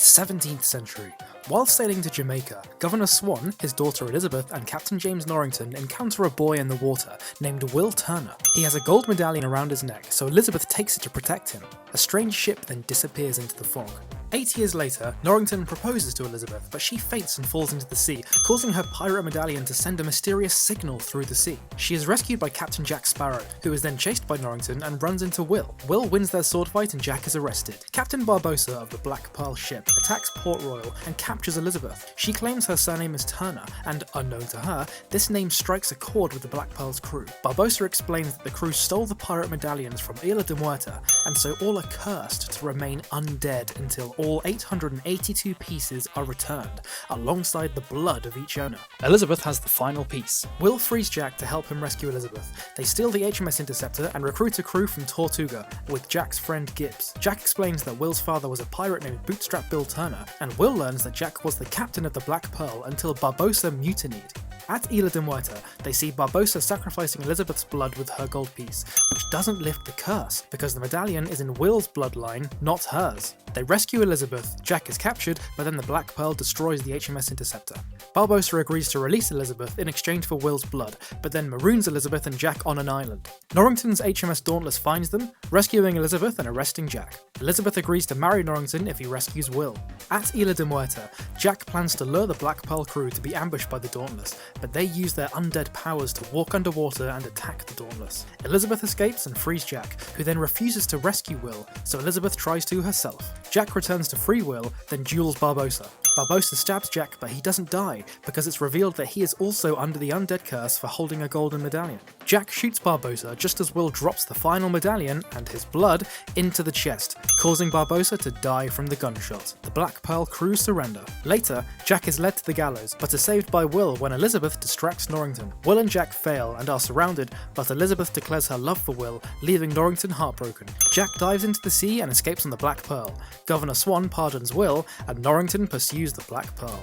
17th century. While sailing to Jamaica, Governor Swan, his daughter Elizabeth, and Captain James Norrington encounter a boy in the water named Will Turner. He has a gold medallion around his neck, so Elizabeth takes it to protect him. A strange ship then disappears into the fog. 8 years later, Norrington proposes to Elizabeth, but she faints and falls into the sea, causing her pirate medallion to send a mysterious signal through the sea. She is rescued by Captain Jack Sparrow, who is then chased by Norrington and runs into Will. Will wins their sword fight and Jack is arrested. Captain Barbossa of the Black Pearl ship attacks Port Royal and captures Elizabeth. She claims her surname is Turner, and unknown to her, this name strikes a chord with the Black Pearl's crew. Barbossa explains that the crew stole the pirate medallions from Isla de Muerta, and so all are cursed to remain undead until all 882 pieces are returned, alongside the blood of each owner. Elizabeth has the final piece. Will frees Jack to help him rescue Elizabeth. They steal the HMS Interceptor and recruit a crew from Tortuga with Jack's friend Gibbs. Jack explains that Will's father was a pirate named Bootstrap Bill Turner, and Will learns that Jack was the captain of the Black Pearl until Barbossa mutinied. At Isla de Muerta, they see Barbossa sacrificing Elizabeth's blood with her gold piece, which doesn't lift the curse, because the medallion is in Will's bloodline, not hers. They rescue Elizabeth, Jack is captured, but then the Black Pearl destroys the HMS Interceptor. Barbossa agrees to release Elizabeth in exchange for Will's blood, but then maroons Elizabeth and Jack on an island. Norrington's HMS Dauntless finds them, rescuing Elizabeth and arresting Jack. Elizabeth agrees to marry Norrington if he rescues Will. At Isla de Muerta, Jack plans to lure the Black Pearl crew to be ambushed by the Dauntless, but they use their undead powers to walk underwater and attack the Dauntless. Elizabeth escapes and frees Jack, who then refuses to rescue Will, so Elizabeth tries to herself. Jack returns to free Will, then duels Barbossa. Barbossa stabs Jack, but he doesn't die, because it's revealed that he is also under the undead curse for holding a golden medallion. Jack shoots Barbossa just as Will drops the final medallion, and his blood, into the chest, causing Barbossa to die from the gunshot. The Black Pearl crew surrender. Later, Jack is led to the gallows, but is saved by Will when Elizabeth distracts Norrington. Will and Jack fail and are surrounded, but Elizabeth declares her love for Will, leaving Norrington heartbroken. Jack dives into the sea and escapes on the Black Pearl. Governor Swan pardons Will, and Norrington pursues the Black Pearl.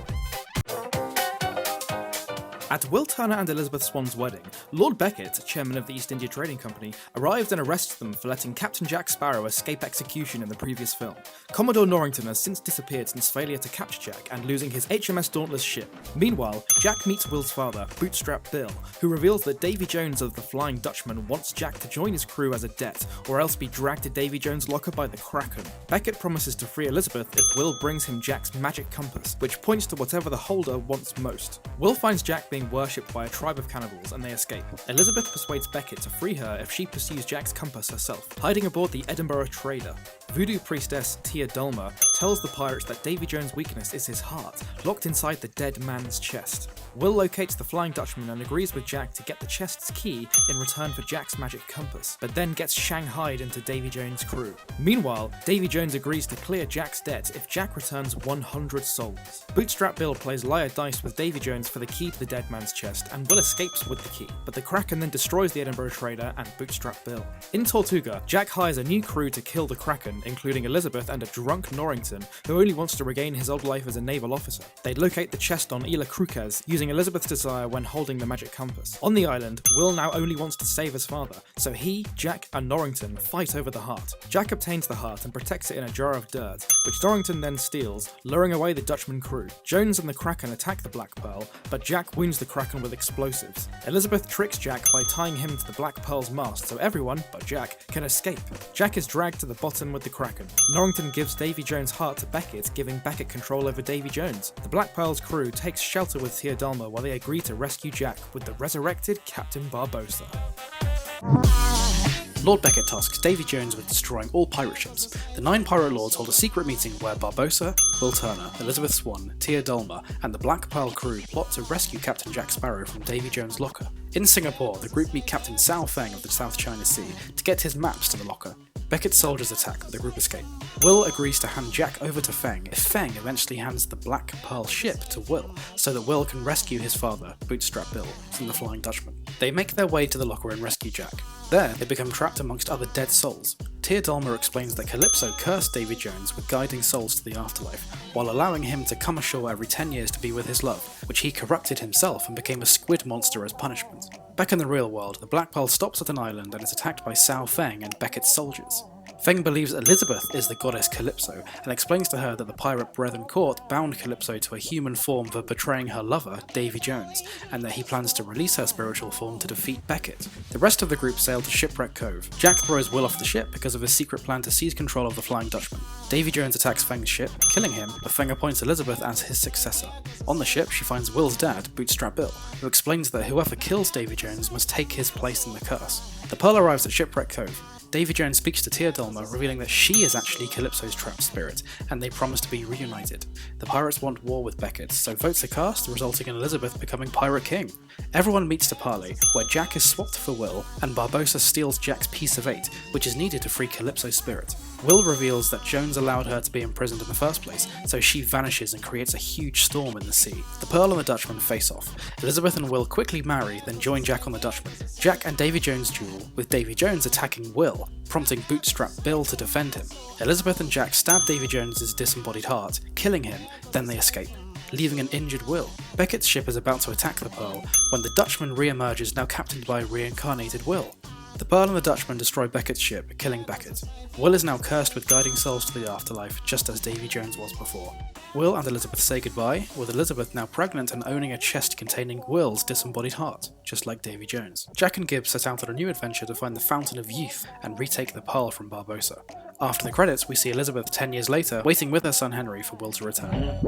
At Will Turner and Elizabeth Swan's wedding, Lord Becket, chairman of the East India Trading Company, arrived and arrested them for letting Captain Jack Sparrow escape execution in the previous film. Commodore Norrington has since disappeared since failure to capture Jack and losing his HMS Dauntless ship. Meanwhile, Jack meets Will's father, Bootstrap Bill, who reveals that Davy Jones of the Flying Dutchman wants Jack to join his crew as a debt, or else be dragged to Davy Jones' locker by the Kraken. Becket promises to free Elizabeth if Will brings him Jack's magic compass, which points to whatever the holder wants most. Will finds Jack being worshipped by a tribe of cannibals and they escape. Elizabeth persuades Becket to free her if she pursues Jack's compass herself, hiding aboard the Edinburgh Trader. Voodoo priestess Tia Dulmer tells the pirates that Davy Jones' weakness is his heart, locked inside the dead man's chest. Will locates the Flying Dutchman and agrees with Jack to get the chest's key in return for Jack's magic compass, but then gets shanghaied into Davy Jones' crew. Meanwhile, Davy Jones agrees to clear Jack's debt if Jack returns 100 souls. Bootstrap Bill plays liar dice with Davy Jones for the key to the dead man's chest, and Will escapes with the key, but the Kraken then destroys the Edinburgh Trader and Bootstrap Bill. In Tortuga, Jack hires a new crew to kill the Kraken, including Elizabeth and a drunk Norrington, who only wants to regain his old life as a naval officer. They locate the chest on Isla Cruces, using Elizabeth's desire when holding the magic compass. On the island, Will now only wants to save his father, so he, Jack, and Norrington fight over the heart. Jack obtains the heart and protects it in a jar of dirt, which Norrington then steals, luring away the Dutchman crew. Jones and the Kraken attack the Black Pearl, but Jack wounds the Kraken with explosives. Elizabeth tricks Jack by tying him to the Black Pearl's mast so everyone, but Jack, can escape. Jack is dragged to the bottom with the Kraken. Norrington gives Davy Jones' heart to Becket, giving Becket control over Davy Jones. The Black Pearl's crew takes shelter with Tia Dulmer while they agree to rescue Jack with the resurrected Captain Barbossa. Lord Becket tasks Davy Jones with destroying all pirate ships. The 9 pirate lords hold a secret meeting where Barbossa, Will Turner, Elizabeth Swan, Tia Dulmer, and the Black Pearl crew plot to rescue Captain Jack Sparrow from Davy Jones' locker. In Singapore, the group meet Captain Sao Feng of the South China Sea to get his maps to the locker. Becket's soldiers attack, but the group escape. Will agrees to hand Jack over to Feng if Feng eventually hands the Black Pearl ship to Will, so that Will can rescue his father, Bootstrap Bill, from the Flying Dutchman. They make their way to the locker and rescue Jack. There, they become trapped amongst other dead souls. Tia Dulmer explains that Calypso cursed Davy Jones with guiding souls to the afterlife, while allowing him to come ashore every 10 years to be with his love, which he corrupted himself and became a squid monster as punishment. Back in the real world, the Black Pearl stops at an island and is attacked by Sao Feng and Becket's soldiers. Feng believes Elizabeth is the goddess Calypso and explains to her that the pirate Brethren Court bound Calypso to a human form for betraying her lover, Davy Jones, and that he plans to release her spiritual form to defeat Beckett. The rest of the group sail to Shipwreck Cove. Jack throws Will off the ship because of his secret plan to seize control of the Flying Dutchman. Davy Jones attacks Feng's ship, killing him, but Feng appoints Elizabeth as his successor. On the ship, she finds Will's dad, Bootstrap Bill, who explains that whoever kills Davy Jones must take his place in the curse. The Pearl arrives at Shipwreck Cove. Davy Jones speaks to Tia Dolma, revealing that she is actually Calypso's trapped spirit, and they promise to be reunited. The pirates want war with Beckett, so votes are cast, resulting in Elizabeth becoming Pirate King. Everyone meets to parley, where Jack is swapped for Will, and Barbossa steals Jack's piece of 8, which is needed to free Calypso's spirit. Will reveals that Jones allowed her to be imprisoned in the first place, so she vanishes and creates a huge storm in the sea. The Pearl and the Dutchman face off. Elizabeth and Will quickly marry, then join Jack on the Dutchman. Jack and Davy Jones duel, with Davy Jones attacking Will, prompting Bootstrap Bill to defend him. Elizabeth and Jack stab Davy Jones's disembodied heart, killing him, then they escape, leaving an injured Will. Beckett's ship is about to attack the Pearl, when the Dutchman re-emerges, now captained by reincarnated Will. The Pearl and the Dutchman destroy Beckett's ship, killing Beckett. Will is now cursed with guiding souls to the afterlife, just as Davy Jones was before. Will and Elizabeth say goodbye, with Elizabeth now pregnant and owning a chest containing Will's disembodied heart, just like Davy Jones. Jack and Gibbs set out on a new adventure to find the Fountain of Youth and retake the Pearl from Barbossa. After the credits, we see Elizabeth 10 years later, waiting with her son Henry for Will to return.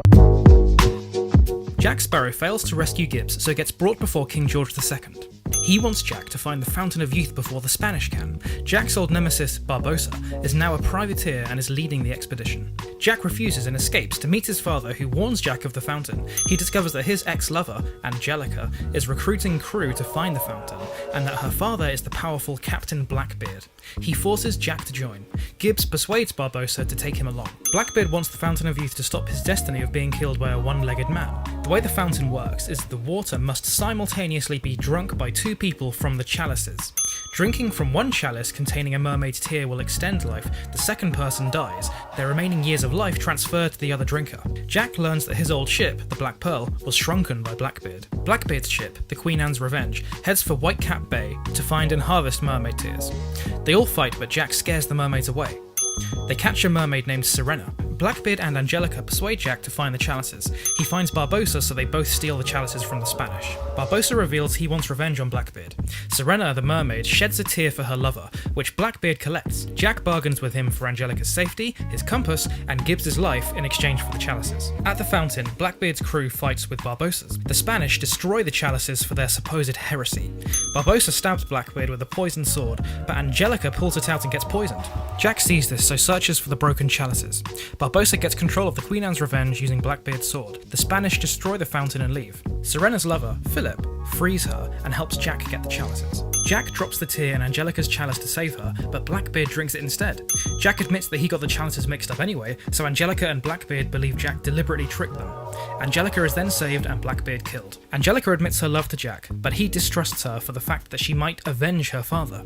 Jack Sparrow fails to rescue Gibbs, so gets brought before King George II. He wants Jack to find the Fountain of Youth before the Spanish can. Jack's old nemesis, Barbossa, is now a privateer and is leading the expedition. Jack refuses and escapes to meet his father, who warns Jack of the fountain. He discovers that his ex-lover, Angelica, is recruiting crew to find the fountain, and that her father is the powerful Captain Blackbeard. He forces Jack to join. Gibbs persuades Barbossa to take him along. Blackbeard wants the Fountain of Youth to stop his destiny of being killed by a one-legged man. The way the fountain works is the water must simultaneously be drunk by two people from the chalices. Drinking from one chalice containing a mermaid's tear will extend life, the second person dies, their remaining years of life transferred to the other drinker. Jack learns that his old ship, the Black Pearl, was shrunken by Blackbeard. Blackbeard's ship, the Queen Anne's Revenge, heads for Whitecap Bay to find and harvest mermaid tears. They all fight, but Jack scares the mermaids away. They catch a mermaid named Sirena. Blackbeard and Angelica persuade Jack to find the chalices. He finds Barbossa, so they both steal the chalices from the Spanish. Barbossa reveals he wants revenge on Blackbeard. Sirena, the mermaid, sheds a tear for her lover, which Blackbeard collects. Jack bargains with him for Angelica's safety, his compass, and Gibbs' life in exchange for the chalices. At the fountain, Blackbeard's crew fights with Barbossa's. The Spanish destroy the chalices for their supposed heresy. Barbossa stabs Blackbeard with a poisoned sword, but Angelica pulls it out and gets poisoned. Jack sees this, so searches for the broken chalices. Barbossa gets control of the Queen Anne's Revenge using Blackbeard's sword. The Spanish destroy the fountain and leave. Sirena's lover, Philip, frees her and helps Jack get the chalices. Jack drops the tear in Angelica's chalice to save her, but Blackbeard drinks it instead. Jack admits that he got the chalices mixed up anyway, so Angelica and Blackbeard believe Jack deliberately tricked them. Angelica is then saved and Blackbeard killed. Angelica admits her love to Jack, but he distrusts her for the fact that she might avenge her father.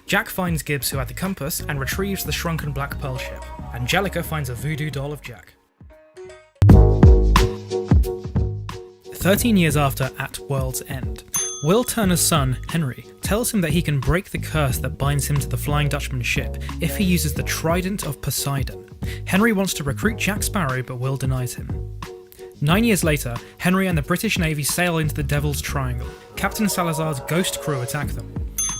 Jack finds Gibbs, who had the compass, and retrieves the shrunken Black Pearl ship. Angelica finds a voodoo doll of Jack. 13 years after At World's End, Will Turner's son, Henry, tells him that he can break the curse that binds him to the Flying Dutchman's ship if he uses the Trident of Poseidon. Henry wants to recruit Jack Sparrow, but Will denies him. 9 years later, Henry and the British Navy sail into the Devil's Triangle. Captain Salazar's ghost crew attack them.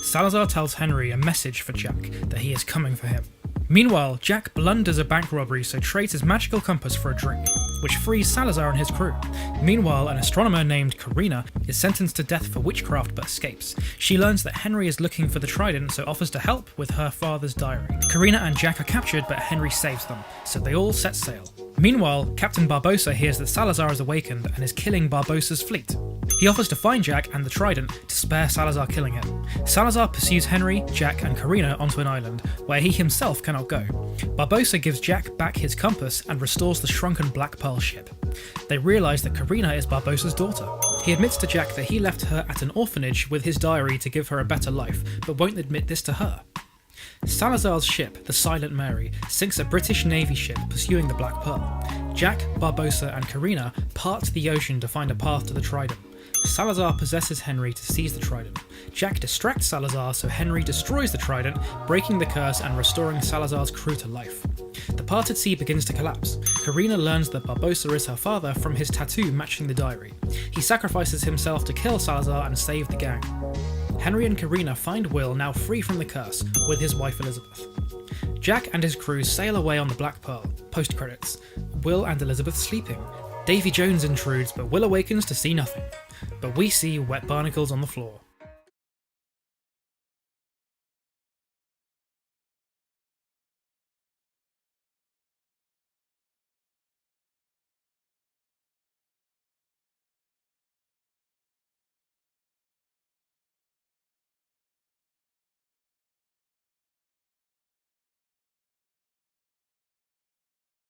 Salazar tells Henry a message for Jack, that he is coming for him. Meanwhile, Jack blunders a bank robbery, so trades his magical compass for a drink, which frees Salazar and his crew. Meanwhile, an astronomer named Karina is sentenced to death for witchcraft but escapes. She learns that Henry is looking for the trident, so offers to help with her father's diary. Karina and Jack are captured, but Henry saves them, so they all set sail. Meanwhile, Captain Barbossa hears that Salazar is awakened and is killing Barbossa's fleet. He offers to find Jack and the trident to spare Salazar killing him. Salazar pursues Henry, Jack and Karina onto an island, where he himself cannot go. Barbossa gives Jack back his compass and restores the shrunken Black Pearl ship. They realise that Karina is Barbossa's daughter. He admits to Jack that he left her at an orphanage with his diary to give her a better life, but won't admit this to her. Salazar's ship, the Silent Mary, sinks a British Navy ship pursuing the Black Pearl. Jack, Barbossa and Karina part the ocean to find a path to the trident. Salazar possesses Henry to seize the trident. Jack distracts Salazar so Henry destroys the trident, breaking the curse and restoring Salazar's crew to life. The parted sea begins to collapse. Karina learns that Barbossa is her father from his tattoo matching the diary. He sacrifices himself to kill Salazar and save the gang. Henry and Karina find Will now free from the curse, with his wife Elizabeth. Jack and his crew sail away on the Black Pearl. Post-credits. Will and Elizabeth sleeping. Davy Jones intrudes, but Will awakens to see nothing. But we see wet barnacles on the floor.